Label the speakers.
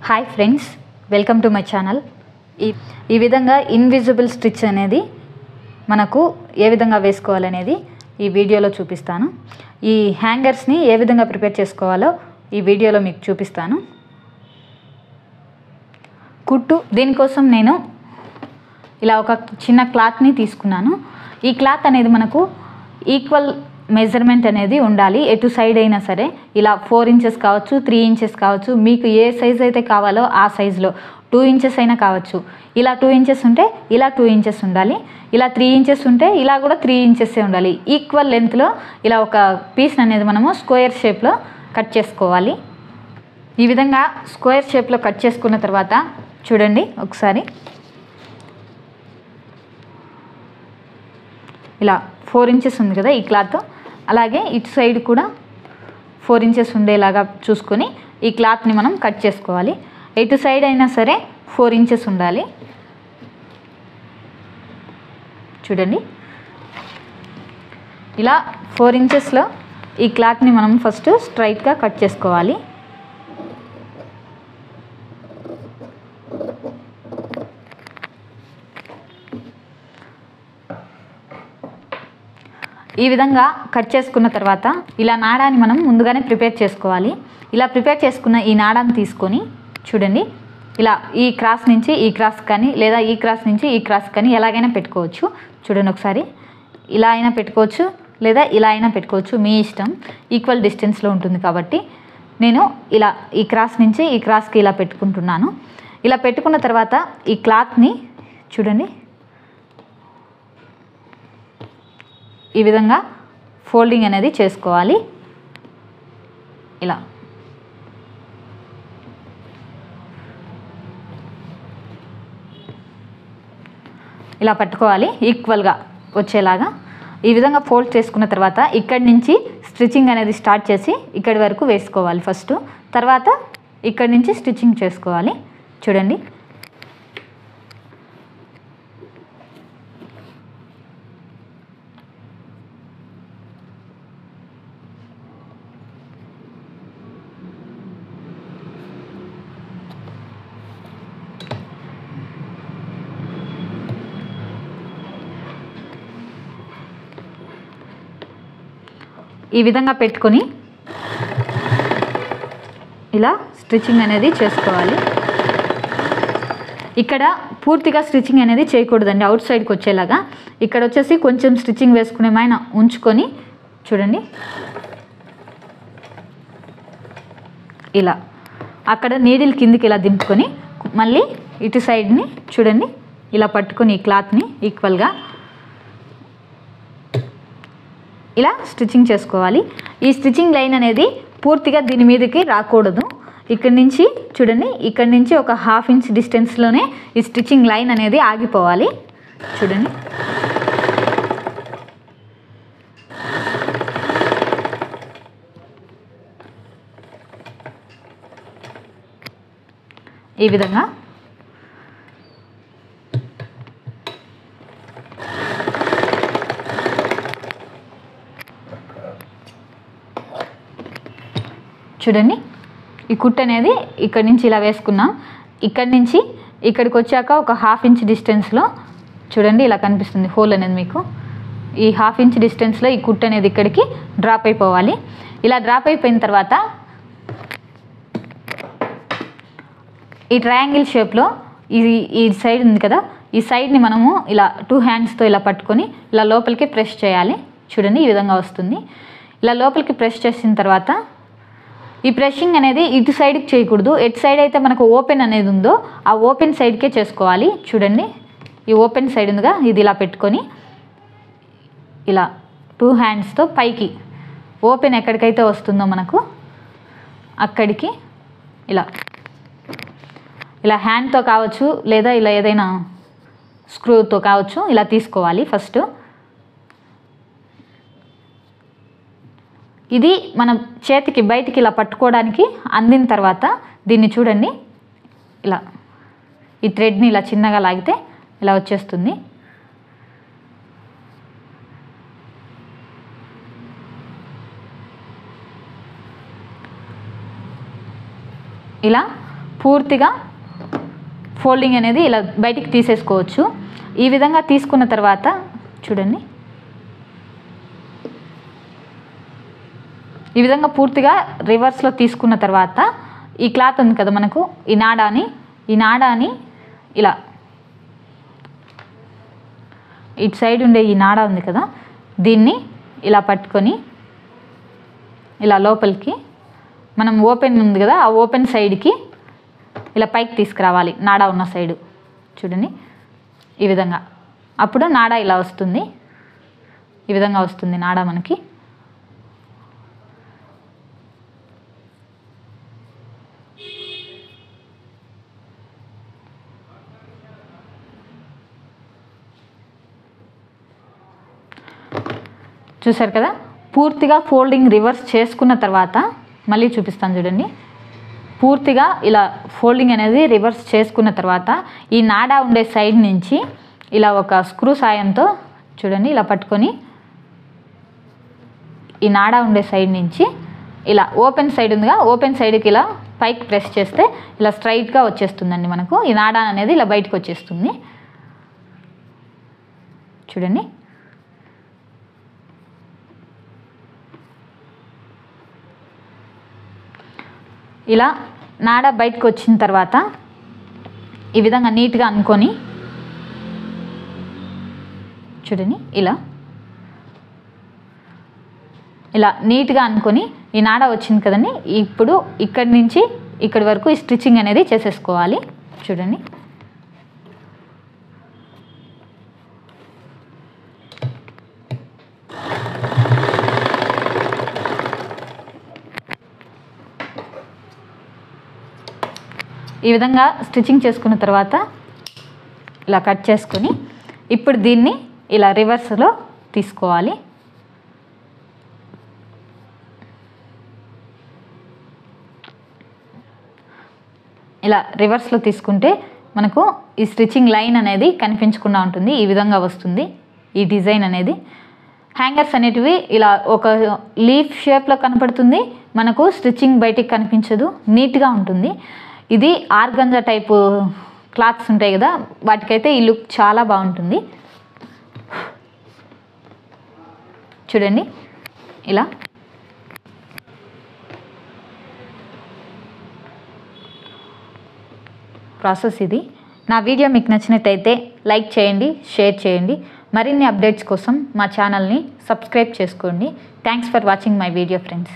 Speaker 1: Hi friends, welcome to my channel. ఈ విధంగా invisible stitch అనేది మనకు ఏ విధంగా వేసుకోవాలనేది ఈ వీడియోలో చూపిస్తాను. ఈ హ్యాంగర్స్ని ఏ విధంగా ప్రిపేర్ చేసుకోవాలో ఈ వీడియోలో మీకు చూపిస్తాను. దీనికోసం నేను ఇలా ఒక చిన్న క్లాత్ని తీసుకున్నాను. ఈ క్లాత్ అనేది మనకు ఈక్వల్ మెజర్మెంట్ అనేది ఉండాలి. ఎటు సైడ్ అయినా సరే ఇలా 4 ఇంచెస్ కావచ్చు, 3 ఇంచెస్ కావచ్చు, మీకు ఏ సైజ్ అయితే కావాలో ఆ సైజులో 2 ఇంచెస్ అయినా కావచ్చు. ఇలా 2 ఇంచెస్ ఉంటే ఇలా 2 ఇంచెస్ ఉండాలి, ఇలా 3 ఇంచెస్ ఉంటే ఇలా కూడా 3 ఇంచెస్ ఉండాలి. ఈక్వల్ లెంత్లో ఇలా ఒక పీస్ అనేది మనము స్క్వేర్ షేప్లో కట్ చేసుకోవాలి. ఈ విధంగా స్క్వేర్ షేప్లో కట్ చేసుకున్న తర్వాత చూడండి ఒకసారి ఇలా 4 ఇంచెస్ ఉంది కదా ఈ క్లాత్, అలాగే ఇటు సైడ్ కూడా 4 ఇంచెస్ ఉండేలాగా చూసుకొని ఈ క్లాత్ని మనం కట్ చేసుకోవాలి. ఎటు సైడ్ అయినా సరే 4 ఇంచెస్ ఉండాలి. చూడండి ఇలా 4 ఇంచెస్లో ఈ క్లాత్ని మనం ఫస్ట్ స్ట్రైట్గా కట్ చేసుకోవాలి. ఈ విధంగా కట్ చేసుకున్న తర్వాత ఇలా నాడాన్ని మనం ముందుగానే ప్రిపేర్ చేసుకోవాలి. ఇలా ప్రిపేర్ చేసుకున్న ఈ నాడాన్ని తీసుకొని చూడండి ఇలా ఈ క్రాస్ నుంచి ఈ క్రాస్ కానీ లేదా ఈ క్రాస్ నుంచి ఈ క్రాస్ కానీ ఎలాగైనా పెట్టుకోవచ్చు. చూడండి ఒకసారి ఇలా అయినా పెట్టుకోవచ్చు లేదా ఇలా అయినా పెట్టుకోవచ్చు, మీ ఇష్టం. ఈక్వల్ డిస్టెన్స్లో ఉంటుంది కాబట్టి నేను ఇలా ఈ క్రాస్ నుంచి ఈ క్రాస్కి ఇలా పెట్టుకుంటున్నాను. ఇలా పెట్టుకున్న తర్వాత ఈ క్లాత్ని చూడండి ఈ విధంగా ఫోల్డింగ్ అనేది చేసుకోవాలి. ఇలా పట్టుకోవాలి ఈక్వల్గా వచ్చేలాగా. ఈ విధంగా ఫోల్డ్ చేసుకున్న తర్వాత ఇక్కడి నుంచి స్టిచ్చింగ్ అనేది స్టార్ట్ చేసి ఇక్కడి వరకు వేసుకోవాలి ఫస్ట్. తర్వాత ఇక్కడి నుంచి స్టిచ్చింగ్ చేసుకోవాలి. చూడండి ఈ విధంగా పెట్టుకొని ఇలా స్టిచ్చింగ్ అనేది చేసుకోవాలి. ఇక్కడ పూర్తిగా స్టిచ్చింగ్ అనేది చేయకూడదండి, అవుట్ సైడ్కి వచ్చేలాగా. ఇక్కడ వచ్చేసి కొంచెం స్టిచ్చింగ్ వేసుకునేమైనా ఉంచుకొని చూడండి ఇలా అక్కడ నీడిల్ కిందికి ఇలా దింపుకొని మళ్ళీ ఇటు సైడ్ని చూడండి ఇలా పట్టుకొని ఈ క్లాత్ని ఈక్వల్గా ఇలా స్టిచ్చింగ్ చేసుకోవాలి. ఈ స్టిచ్చింగ్ లైన్ అనేది పూర్తిగా దీని మీదకి రాకూడదు. ఇక్కడి నుంచి చూడండి ఇక్కడి నుంచి ఒక 1/2 ఇంచ్ డిస్టెన్స్లోనే ఈ స్టిచ్చింగ్ లైన్ అనేది ఆగిపోవాలి. చూడండి ఈ విధంగా చూడండి ఈ కుట్ అనేది ఇక్కడి నుంచి ఇలా వేసుకున్నాం. ఇక్కడి నుంచి ఇక్కడికి వచ్చాక ఒక 1/2 ఇంచ్ డిస్టెన్స్లో చూడండి ఇలా కనిపిస్తుంది హోల్ అనేది మీకు. ఈ 1/2 ఇంచ్ డిస్టెన్స్లో ఈ కుట్ అనేది ఇక్కడికి డ్రాప్ అయిపోవాలి. ఇలా డ్రాప్ అయిపోయిన తర్వాత ఈ ట్రయాంగిల్ షేప్లో ఈ సైడ్ ఉంది కదా, ఈ సైడ్ని మనము ఇలా 2 హ్యాండ్స్తో ఇలా పట్టుకొని ఇలా లోపలికి ప్రెస్ చేయాలి. చూడండి ఈ విధంగా వస్తుంది. ఇలా లోపలికి ప్రెస్ చేసిన తర్వాత ఈ ప్రెషింగ్ అనేది ఇటు సైడ్కి చేయకూడదు. ఎటు సైడ్ అయితే మనకు ఓపెన్ అనేది ఉందో ఆ ఓపెన్ సైడ్కే చేసుకోవాలి. చూడండి ఈ ఓపెన్ సైడ్ ఉందిగా, ఇది ఇలా పెట్టుకొని ఇలా 2 హ్యాండ్స్తో పైకి ఓపెన్ ఎక్కడికైతే వస్తుందో మనకు అక్కడికి ఇలా హ్యాండ్తో కావచ్చు లేదా ఇలా ఏదైనా స్క్రూతో కావచ్చు ఇలా తీసుకోవాలి ఫస్ట్. ఇది మనం చేతికి బయటికి ఇలా పట్టుకోవడానికి అందిన తర్వాత దీన్ని చూడండి ఇలా ఈ థ్రెడ్ని ఇలా చిన్నగా లాగితే ఇలా వచ్చేస్తుంది. ఇలా పూర్తిగా ఫోల్డింగ్ అనేది ఇలా బయటికి తీసేసుకోవచ్చు. ఈ విధంగా తీసుకున్న తర్వాత చూడండి, ఈ విధంగా పూర్తిగా రివర్స్లో తీసుకున్న తర్వాత ఈ క్లాత్ ఉంది కదా మనకు, ఈ నాడాని ఇలా ఇటు సైడ్ ఉండే ఈ నాడా ఉంది కదా, దీన్ని ఇలా పట్టుకొని ఇలా లోపలికి మనం ఓపెన్ ఉంది కదా, ఆ ఓపెన్ సైడ్కి ఇలా పైకి తీసుకురావాలి. నాడా ఉన్న సైడు చూడండి ఈ విధంగా. అప్పుడు నాడా ఇలా వస్తుంది, ఈ విధంగా వస్తుంది నాడా మనకి. చూసారు కదా, పూర్తిగా ఫోల్డింగ్ రివర్స్ చేసుకున్న తర్వాత మళ్ళీ చూపిస్తాను చూడండి. పూర్తిగా ఇలా ఫోల్డింగ్ అనేది రివర్స్ చేసుకున్న తర్వాత ఈ నాడా ఉండే సైడ్ నుంచి ఇలా ఒక స్క్రూ సాయంతో చూడండి ఇలా పట్టుకొని ఈ నాడా ఉండే సైడ్ నుంచి ఇలా ఓపెన్ సైడ్ ఉందిగా, ఓపెన్ సైడ్కి ఇలా పైకి ప్రెస్ చేస్తే ఇలా స్ట్రైట్గా వచ్చేస్తుందండి మనకు. ఈ నాడా అనేది ఇలా బయటకు వచ్చేస్తుంది చూడండి. ఇలా నాడా బయటకు వచ్చిన తర్వాత ఈ విధంగా నీట్గా అనుకొని చూడండి ఇలా నీట్గా అనుకొని ఈ నాడా వచ్చింది కదండి. ఇప్పుడు ఇక్కడి నుంచి ఇక్కడి వరకు ఈ స్టిచ్చింగ్ అనేది చేసేసుకోవాలి చూడండి. ఈ విధంగా స్టిచ్చింగ్ చేసుకున్న తర్వాత ఇలా కట్ చేసుకొని ఇప్పుడు దీన్ని ఇలా రివర్స్లో తీసుకోవాలి. ఇలా రివర్స్లో తీసుకుంటే మనకు ఈ స్టిచ్చింగ్ లైన్ అనేది కనిపించకుండా ఉంటుంది. ఈ విధంగా వస్తుంది ఈ డిజైన్ అనేది. హ్యాంగర్స్ అనేటివి ఇలా ఒక లీఫ్ షేప్లో కనపడుతుంది మనకు, స్టిచ్చింగ్ బయటికి కనిపించదు, నీట్గా ఉంటుంది. ఇది ఆర్గంజా టైపు క్లాత్స్ ఉంటాయి కదా, వాటికైతే ఈ లుక్ చాలా బాగుంటుంది చూడండి. ఇలా ప్రాసెస్ ఇది. నా వీడియో మీకు నచ్చినట్టయితే లైక్ చేయండి, షేర్ చేయండి. మరిన్ని అప్డేట్స్ కోసం మా ఛానల్ని సబ్స్క్రైబ్ చేసుకోండి. Thanks for watching my video friends.